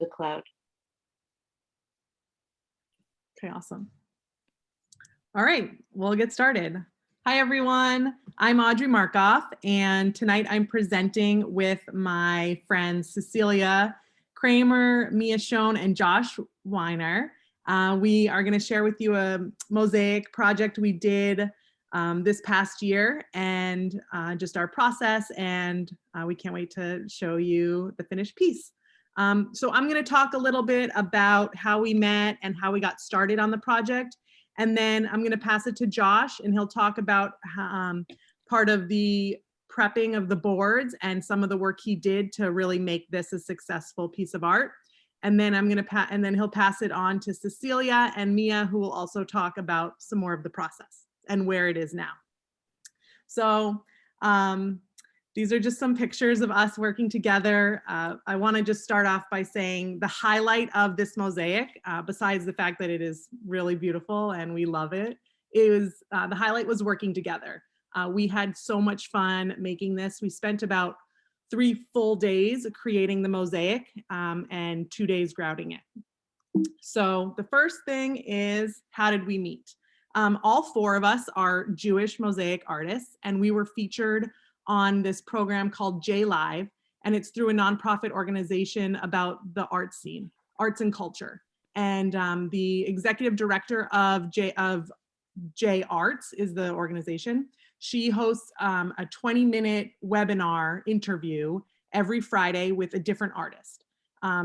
the cloud. Okay, awesome. All right, we'll get started. Hi, everyone. I'm Audrey Markoff, and tonight I'm presenting with my friends Cecilia Kramer, Mia Schoen, and Josh Weiner. We are going to share with you a Mosaic project we did this past year and just our process, and we can't wait to show you the finished piece. So I'm going to talk a little bit about how we met and how we got started on the project. And then I'm going to pass it to Josh, and he'll talk about part of the prepping of the boards and some of the work he did to really make this a successful piece of art. And then and then he'll pass it on to Cecilia and Mia, who will also talk about some more of the process and where it is now. So these are just some pictures of us working together. I want to just start off by saying the highlight of this mosaic, besides the fact that it is really beautiful and we love it, is the highlight was working together. We had so much fun making this. We spent about 3 full days creating the mosaic and 2 days grouting it. So the first thing is, how did we meet? All 4 of us are Jewish mosaic artists, and we were featured on this program called J Live, and it's through a nonprofit organization about the art scene, arts and culture. And the executive director of J Arts is the organization. She hosts a 20-minute webinar interview every Friday with a different artist.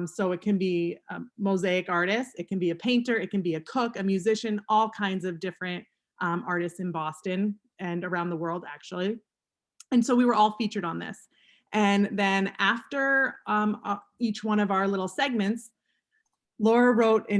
So it can be a mosaic artist, it can be a painter, it can be a cook, a musician, all kinds of different artists in Boston and around the world, actually. And so we were all featured on this. And then after each one of our little segments, Laura wrote a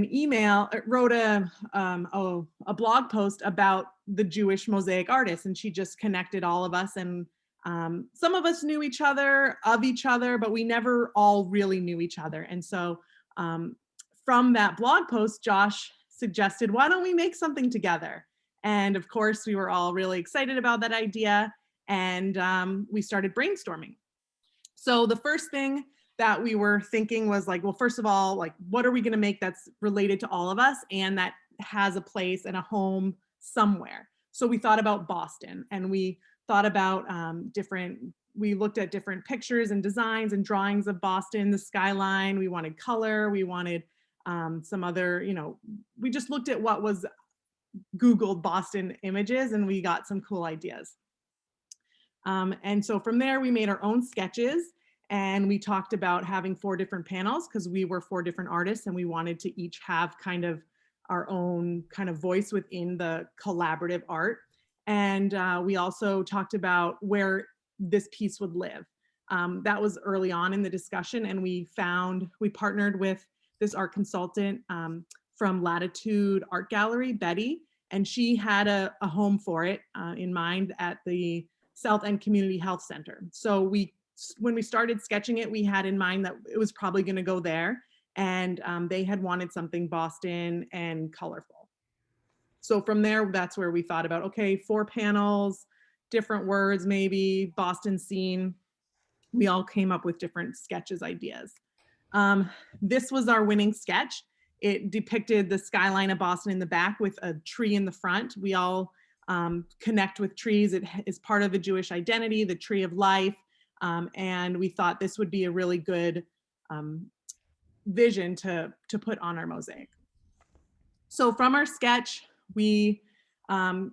blog post about the Jewish mosaic artists, and she just connected all of us. And some of us knew each other, but we never all really knew each other. And so from that blog post, Josh suggested, why don't we make something together? And of course, we were all really excited about that idea. And we started brainstorming. So the first thing that we were thinking was like, well, first of all, like, what are we going to make that's related to all of us and that has a place and a home somewhere? So we thought about Boston, and we thought about we looked at different pictures and designs and drawings of Boston, the skyline. We wanted color. We wanted some other, we just looked at what was Googled Boston images, and we got some cool ideas. And so from there, we made our own sketches, and we talked about having 4 different panels because we were 4 different artists, and we wanted to each have kind of our own kind of voice within the collaborative art. And we also talked about where this piece would live. That was early on in the discussion, and we partnered with this art consultant from Latitude Art Gallery, Betty, and she had a home for it in mind at the South End Community Health Center. So when we started sketching it, we had in mind that it was probably going to go there, and they had wanted something Boston and colorful. So from there, that's where we thought about, okay, 4 panels, different words, maybe Boston scene. We all came up with different sketches ideas. This was our winning sketch. It depicted the skyline of Boston in the back with a tree in the front. We all connect with trees. It is part of the Jewish identity, the tree of life. And we thought this would be a really good vision to put on our mosaic. So from our sketch, we kind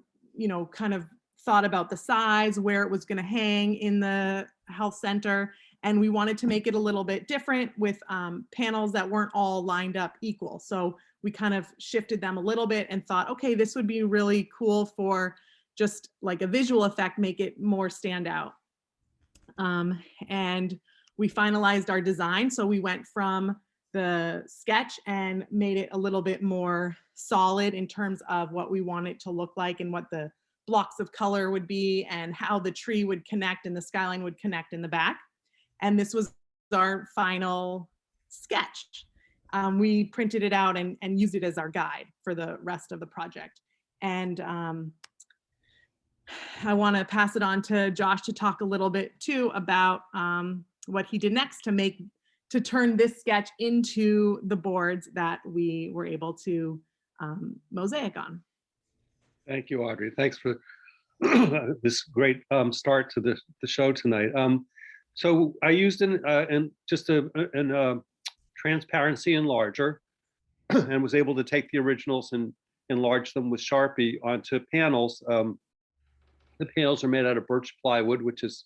of thought about the size, where it was going to hang in the health center. And we wanted to make it a little bit different with panels that weren't all lined up equal. So we kind of shifted them a little bit and thought, okay, this would be really cool for just like a visual effect, make it more stand out. And we finalized our design. So we went from the sketch and made it a little bit more solid in terms of what we want it to look like and what the blocks of color would be and how the tree would connect and the skyline would connect in the back. And this was our final sketch. We printed it out and used it as our guide for the rest of the project. And I want to pass it on to Josh to talk a little bit too about what he did next to make to turn this sketch into the boards that we were able to mosaic on. Thank you, Audrey. Thanks for this great start to the show tonight. So I used just a transparency enlarger and was able to take the originals and enlarge them with Sharpie onto panels. The panels are made out of birch plywood, which is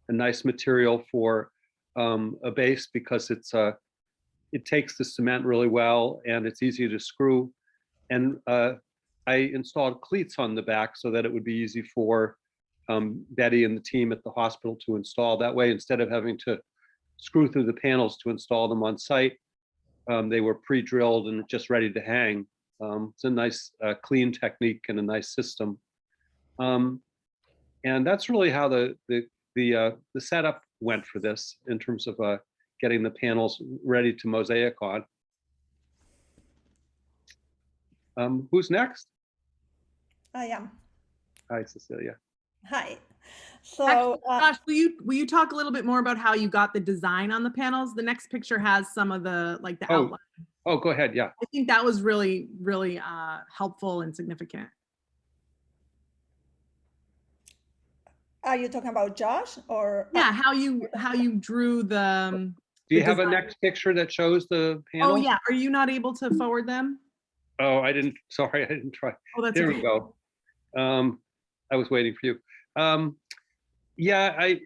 a nice material for a base because it takes the cement really well and it's easy to screw. And I installed cleats on the back so that it would be easy for Betty and the team at the hospital to install. That way, instead of having to screw through the panels to install them on site, they were pre-drilled and just ready to hang. It's a nice clean technique and a nice system. And that's really how the setup went for this in terms of getting the panels ready to mosaic on. Who's next? I am. Hi, Cecilia. Hi. So, Actually, Josh, will you talk a little bit more about how you got the design on the panels? The next picture has some of the outline. Oh, go ahead. Yeah. I think that was really, really helpful and significant. are you talking about Josh or? Yeah, how you drew the. Do you have a next picture that shows the panels? Oh yeah, are you not able to forward them? Oh, I didn't. Sorry, I didn't try. Oh, that's there okay. we go. I was waiting for you. Yeah, I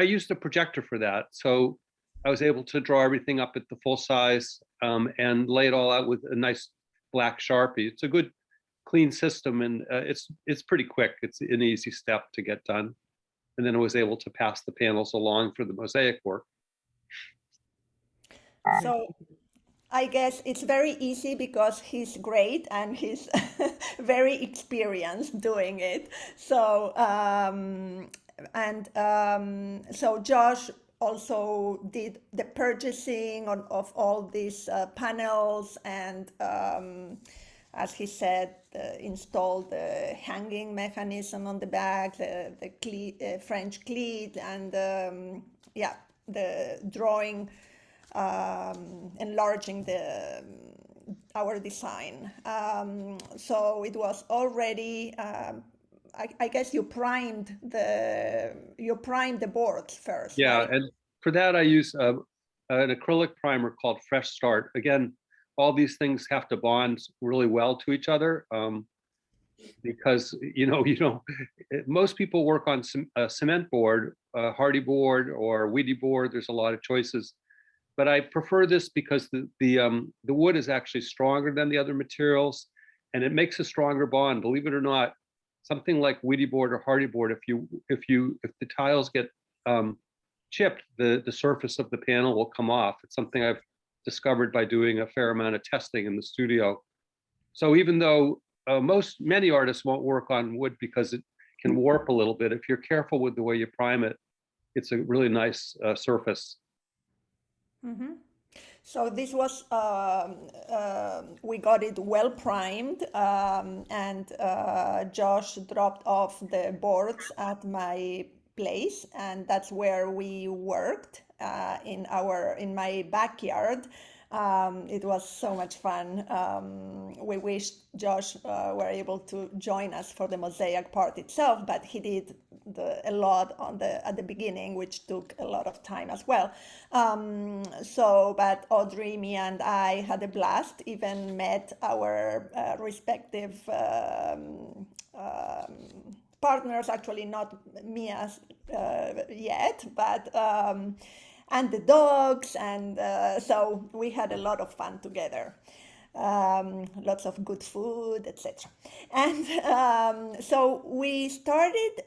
used a projector for that, so I was able to draw everything up at the full size and lay it all out with a nice black Sharpie. It's a good, clean system, and it's pretty quick. It's an easy step to get done, and then I was able to pass the panels along for the mosaic work. So I guess it's very easy because he's great and he's very experienced doing it. So so Josh also did the purchasing of all these panels and as he said, installed the hanging mechanism on the back, the French cleat, and yeah, the drawing, enlarging our design. So it was already. I guess you primed the boards first. Yeah, right? and for that I use an acrylic primer called Fresh Start. Again, all these things have to bond really well to each other because most people work on a cement board, a hardy board or weedy board. There's a lot of choices, but I prefer this because the wood is actually stronger than the other materials, and it makes a stronger bond. Believe it or not, something like weedy board or hardy board, if the tiles get chipped, the surface of the panel will come off. It's something I've discovered by doing a fair amount of testing in the studio. So even though many artists won't work on wood because it can warp a little bit, if you're careful with the way you prime it, it's a really nice surface. Mm-hmm. So this was, we got it well primed, and Josh dropped off the boards at my place, and that's where we worked in my backyard. It was so much fun. We wish Josh were able to join us for the mosaic part itself, but he did a lot at the beginning, which took a lot of time as well. But Audrey, me, and I had a blast. Even met our respective partners. Actually, not Mia's yet, but. And the dogs, and so we had a lot of fun together. Lots of good food, etc. And so we started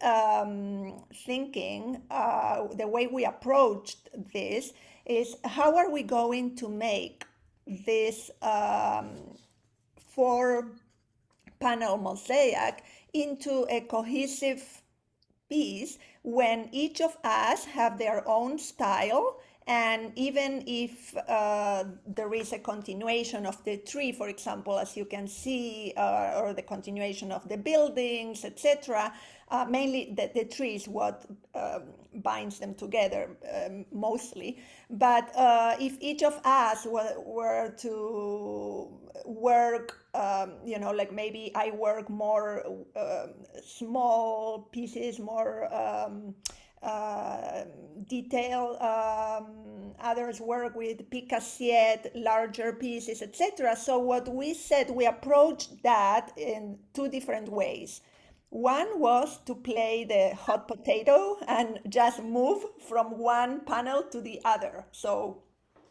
thinking the way we approached this is how are we going to make this 4-panel mosaic into a cohesive piece when each of us have their own style And even if there is a continuation of the tree, for example, as you can see, or the continuation of the buildings, etc., mainly the tree is what binds them together mostly. But if each of us were to work, like maybe I work more small pieces, more detail, others work with picassiette, larger pieces, etc. So what we said, we approached that in two different ways. One was to play the hot potato and just move from one panel to the other. So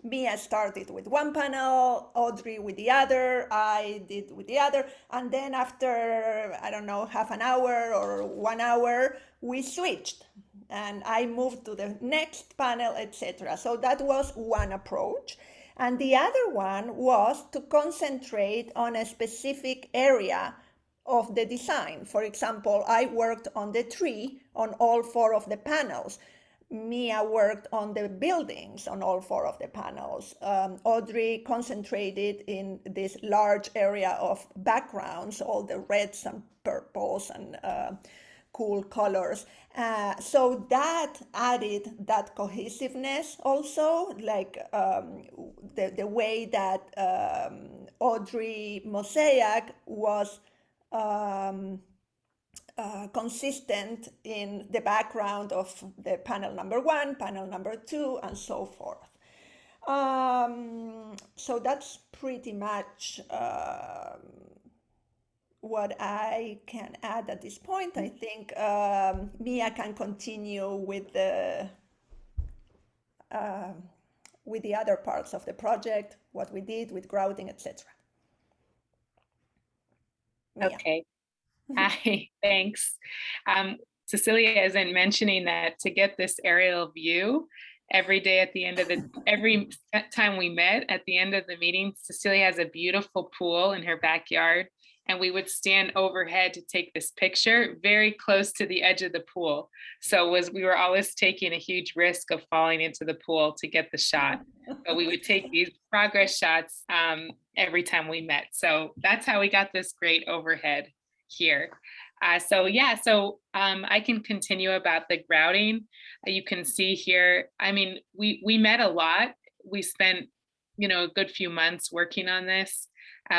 Mia started with one panel, Audrey with the other, I did with the other, and then after, I don't know, half an hour or 1 hour, we switched and I moved to the next panel, etc. So that was one approach. And the other one was to concentrate on a specific area of the design. For example, I worked on the tree on all 4 of the panels. Mia worked on the buildings on all 4 of the panels. Audrey concentrated in this large area of backgrounds, all the reds and purples and cool colors. So that added that cohesiveness also, like the way that Audrey Mosaic was consistent in the background of the panel number 1, panel number 2, and so forth. So that's pretty much what I can add at this point. I think Mia can continue with the other parts of the project, what we did with grouting, etc. Okay. Hi, thanks. Cecilia isn't mentioning that to get this aerial view every day at the end of every time we met at the end of the meeting, Cecilia has a beautiful pool in her backyard, and we would stand overhead to take this picture very close to the edge of the pool. So we were always taking a huge risk of falling into the pool to get the shot. But we would take these progress shots every time we met. So that's how we got this great overhead here. So I can continue about the grouting. You can see here, I mean, we met a lot. We spent, a good few months working on this.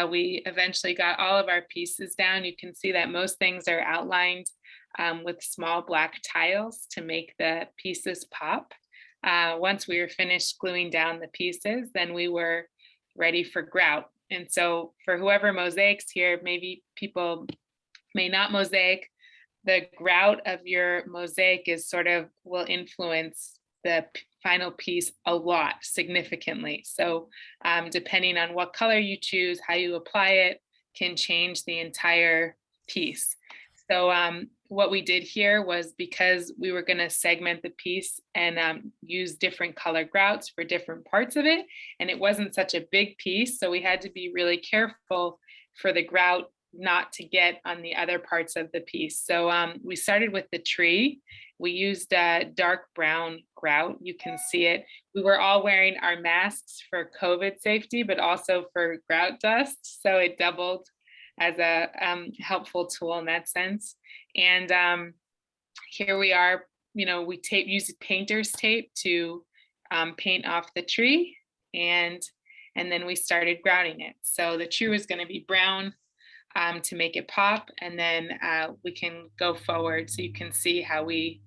We eventually got all of our pieces down. You can see that most things are outlined with small black tiles to make the pieces pop. Once we were finished gluing down the pieces, then we were ready for grout. And so for whoever mosaics here, maybe people may not mosaic, the grout of your mosaic will influence the final piece a lot, significantly. So depending on what color you choose, how you apply it can change the entire piece. So what we did here was, because we were going to segment the piece and use different color grouts for different parts of it, and it wasn't such a big piece, so we had to be really careful for the grout not to get on the other parts of the piece. So we started with the tree. We used a dark brown grout. You can see it. We were all wearing our masks for COVID safety, but also for grout dust. So it doubled as a helpful tool in that sense. And here we are, we used painter's tape to paint off the tree, and then we started grouting it. So the tree was going to be brown to make it pop, and then we can go forward so you can see how we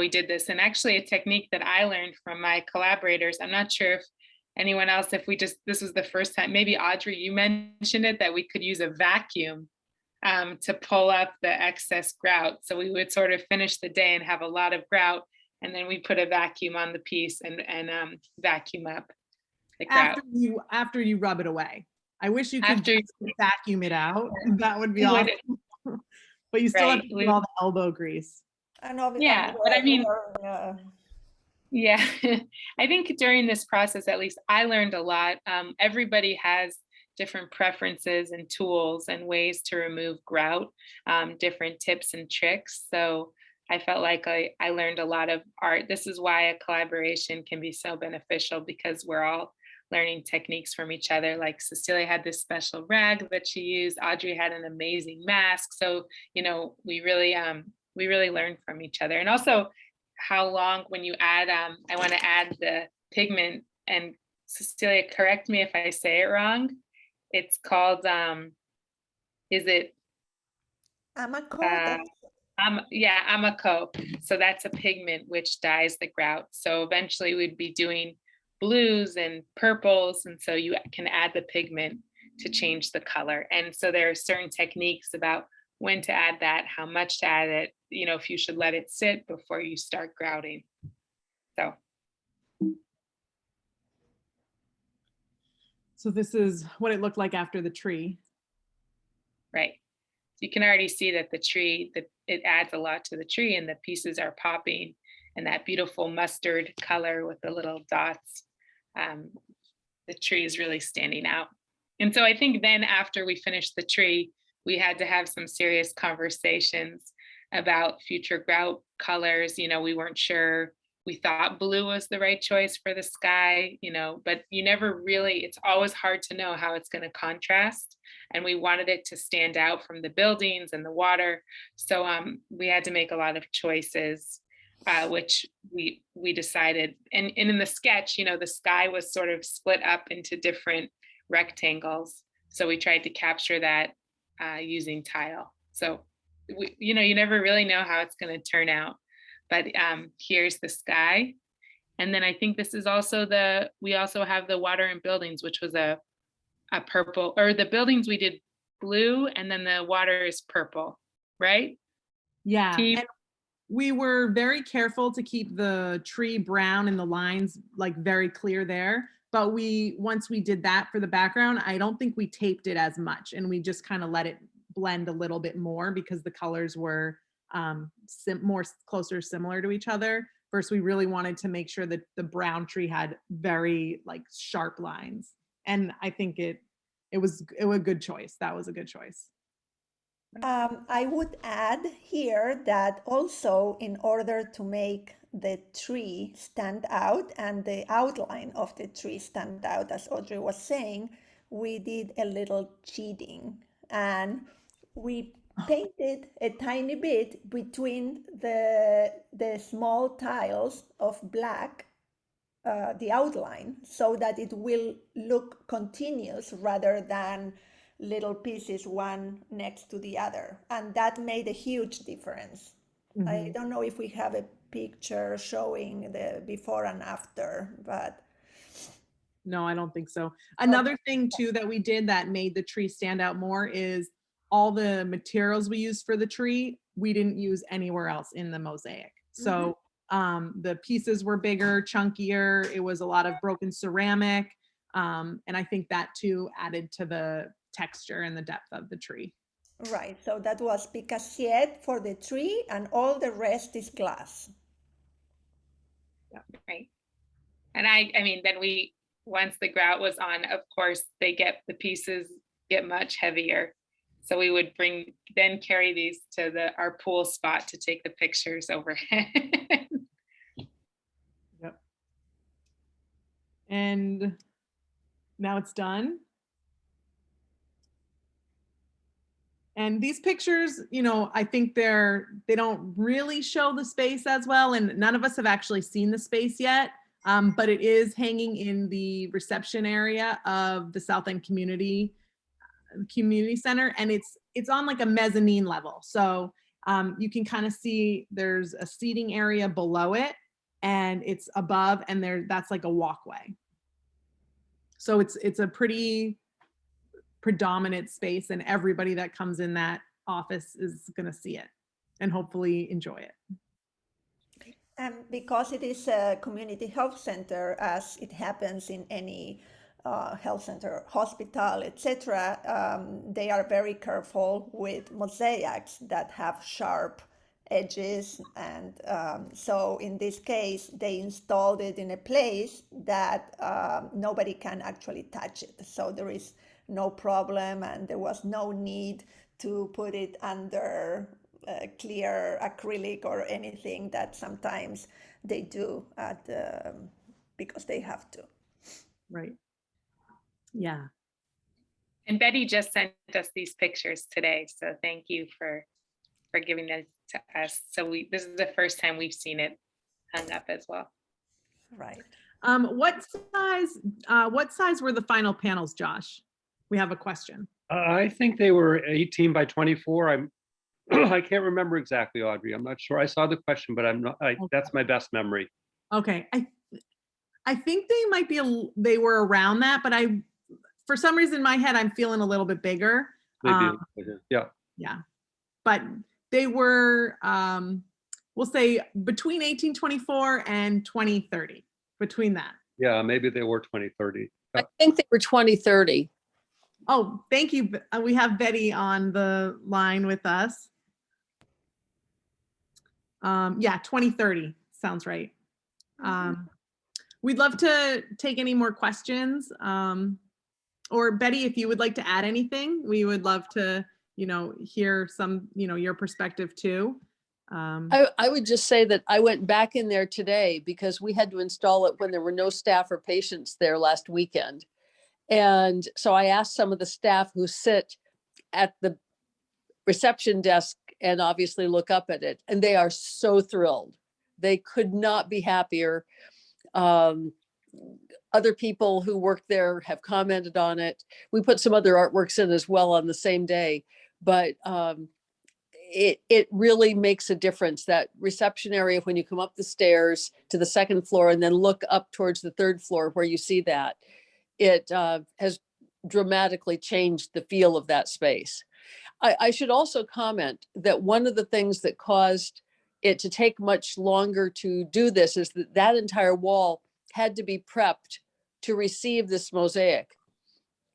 did this. And actually a technique that I learned from my collaborators, I'm not sure if anyone else, this was the first time, maybe Audrey, you mentioned it, that we could use a vacuum to pull up the excess grout. So we would sort of finish the day and have a lot of grout, and then we put a vacuum on the piece and vacuum up the grout. After you rub it away. I wish you could just vacuum it out. That would be awesome. But you still have to do all the elbow grease. Yeah, but I mean, yeah, I think during this process, at least I learned a lot. Everybody has different preferences and tools and ways to remove grout, different tips and tricks. So I felt like I learned a lot of art. This is why a collaboration can be so beneficial, because we're all learning techniques from each other. Like Cecilia had this special rag that she used. Audrey had an amazing mask. So, we really learned from each other. And also how long, when you add, I want to add the pigment, and Cecilia, correct me if I say it wrong. It's called, is it, Amaco, uh, yeah, Amaco. So that's a pigment which dyes the grout. So eventually we'd be doing blues and purples. And so you can add the pigment to change the color. And so there are certain techniques about when to add that, how much to add it, if you should let it sit before you start grouting. So, So this is what it looked like after the tree. right. You can already see that the tree, that it adds a lot to the tree, and the pieces are popping, and that beautiful mustard color with the little dots. The tree is really standing out. And so I think then after we finished the tree, we had to have some serious conversations about future grout colors. We weren't sure. We thought blue was the right choice for the sky, but you never really, it's always hard to know how it's going to contrast. And we wanted it to stand out from the buildings and the water. So we had to make a lot of choices, which we decided. And in the sketch, the sky was sort of split up into different rectangles. So we tried to capture that using tile. So, you never really know how it's going to turn out. But here's the sky. And then I think this is also we also have the water and buildings, which was a purple, or the buildings we did blue, and then the water is purple, right? Yeah. Team? And we were very careful to keep the tree brown and the lines like very clear there. But once we did that for the background, I don't think we taped it as much, and we just kind of let it blend a little bit more because the colors were more closer similar to each other. First, we really wanted to make sure that the brown tree had very like sharp lines, and I think it was a good choice. That was a good choice. I would add here that also, in order to make the tree stand out and the outline of the tree stand out, as Audrey was saying, we did a little cheating, and we painted a tiny bit between the small tiles of black, the outline, so that it will look continuous rather than little pieces one next to the other. And that made a huge difference. I don't know if we have a picture showing the before and after, but No, I don't think so. Another thing too that we did that made the tree stand out more is all the materials we used for the tree, we didn't use anywhere else in the mosaic. So the pieces were bigger, chunkier. It was a lot of broken ceramic. And I think that too added to the texture and the depth of the tree. right, so that was picassiette for the tree, and all the rest is glass. Right. And I mean, then once the grout was on, of course, the pieces get much heavier. So we would carry these to our pool spot to take the pictures overhead. Yep. And now it's done. And these pictures, I think they don't really show the space as well. And none of us have actually seen the space yet. But it is hanging in the reception area of the South End Community Center. And it's on like a mezzanine level. So you can kind of see there's a seating area below it, and it's above, and that's like a walkway. So it's a pretty predominant space, and everybody that comes in that office is going to see it and hopefully enjoy it. And because it is a community health center, as it happens in any health center, hospital, etc., they are very careful with mosaics that have sharp edges. And so in this case, they installed it in a place that nobody can actually touch it. So there is no problem, and there was no need to put it under clear acrylic or anything that sometimes they do at because they have to. Right. Yeah. And Betty just sent us these pictures today, so thank you for giving them to us. So this is the first time we've seen it hung up as well. Right. What size were the final panels, Josh? We have a question. I think they were 18 by 24. I can't remember exactly, Audrey. I'm not sure. I saw the question, but I'm not. That's my best memory. Okay, I think they might be they were around that, but for some reason in my head I'm feeling a little bit bigger. Maybe. Yeah. Yeah, but they were we'll say between 1824 and 2030, between that. Yeah, maybe they were 2030. I think they were 2030. Oh, thank you. We have Betty on the line with us. Yeah, 2030 sounds right. We'd love to take any more questions. Or Betty, if you would like to add anything, we would love to, hear some, your perspective too. I would just say that I went back in there today because we had to install it when there were no staff or patients there last weekend. And so I asked some of the staff who sit at the reception desk and obviously look up at it, and they are so thrilled. They could not be happier. Other people who work there have commented on it. We put some other artworks in as well on the same day, but it really makes a difference. That reception area, when you come up the stairs to the second floor and then look up towards the third floor where you see that, it has dramatically changed the feel of that space. I should also comment that one of the things that caused it to take much longer to do this is that entire wall had to be prepped to receive this mosaic.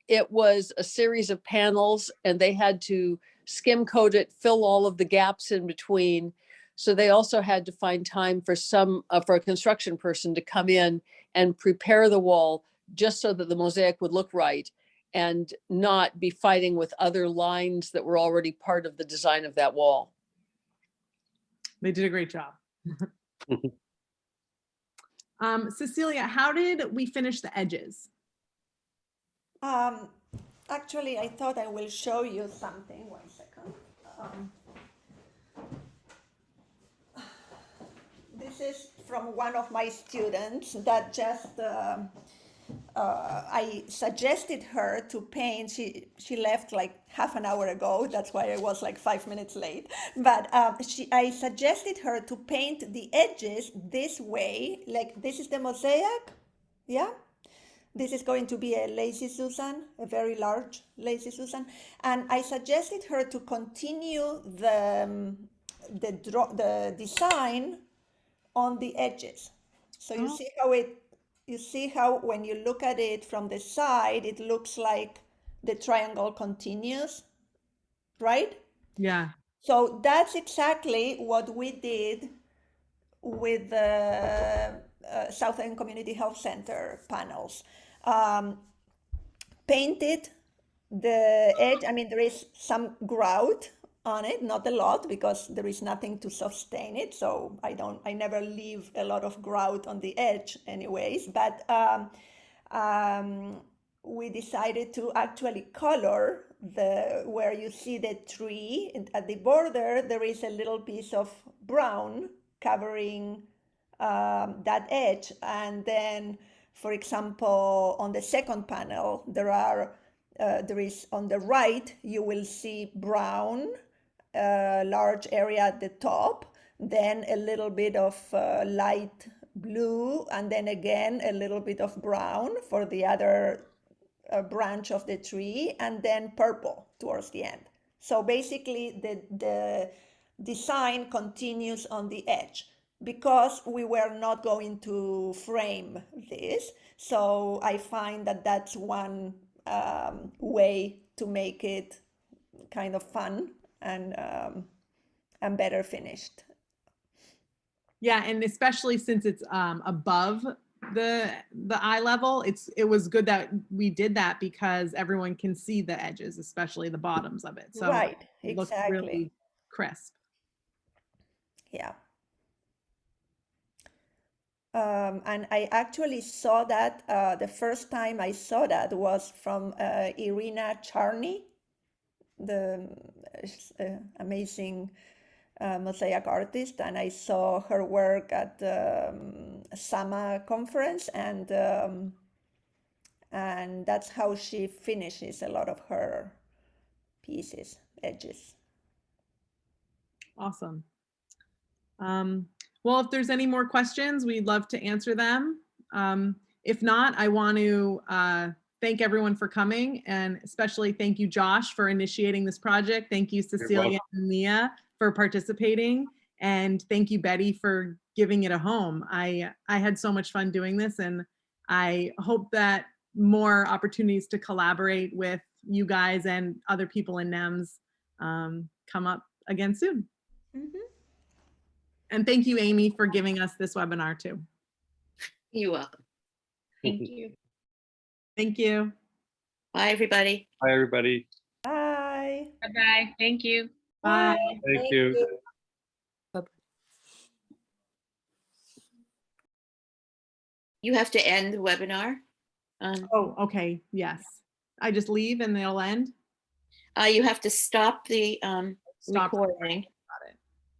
It was a series of panels and they had to skim coat it, fill all of the gaps in between. So they also had to find time for for a construction person to come in and prepare the wall just so that the mosaic would look right and not be fighting with other lines that were already part of the design of that wall. They did a great job. Cecilia, how did we finish the edges? Actually, I thought I will show you something. 1 second. This is from one of my students that just I suggested her to paint. She left like half an hour ago. That's why I was like 5 minutes late. But I suggested her to paint the edges this way. Like this is the mosaic. Yeah. This is going to be a lazy Susan, a very large lazy Susan. And I suggested her to continue the design on the edges. So you see how when you look at it from the side, it looks like the triangle continues, right? Yeah. So that's exactly what we did with the Southern Community Health Center panels. Painted the edge. I mean, there is some grout on it, not a lot because there is nothing to sustain it. So I never leave a lot of grout on the edge anyways, but we decided to actually color where you see the tree at the border, there is a little piece of brown covering that edge. And then, for example, on the second panel, there is on the right, you will see brown, large area at the top, then a little bit of light blue, and then again a little bit of brown for the other branch of the tree, and then purple towards the end. So basically the design continues on the edge because we were not going to frame this. So I find that that's one way to make it kind of fun and better finished. Yeah, and especially since it's above the eye level, it was good that we did that because everyone can see the edges, especially the bottoms of it. So right, it looks exactly. really crisp. Yeah. And I actually saw that the first time I saw that was from Irina Charny, the amazing mosaic artist, and I saw her work at the Sama conference, and that's how she finishes a lot of her pieces, edges. Awesome. Well, if there's any more questions, we'd love to answer them. If not, I want to thank everyone for coming, and especially thank you, Josh, for initiating this project. Thank you, Cecilia and Mia, for participating. And thank you, Betty, for giving it a home. I had so much fun doing this, and I hope that more opportunities to collaborate with you guys and other people in NEMS come up again soon. Mm-hmm. And thank you, Amy, for giving us this webinar too. You're welcome. Thank you. Thank you. Bye, everybody. Bye, everybody. Bye. Bye-bye. Thank you. Bye. Thank you. You have to end the webinar. Oh, okay. Yes. I just leave and they'll end. You have to stop the Stop. recording.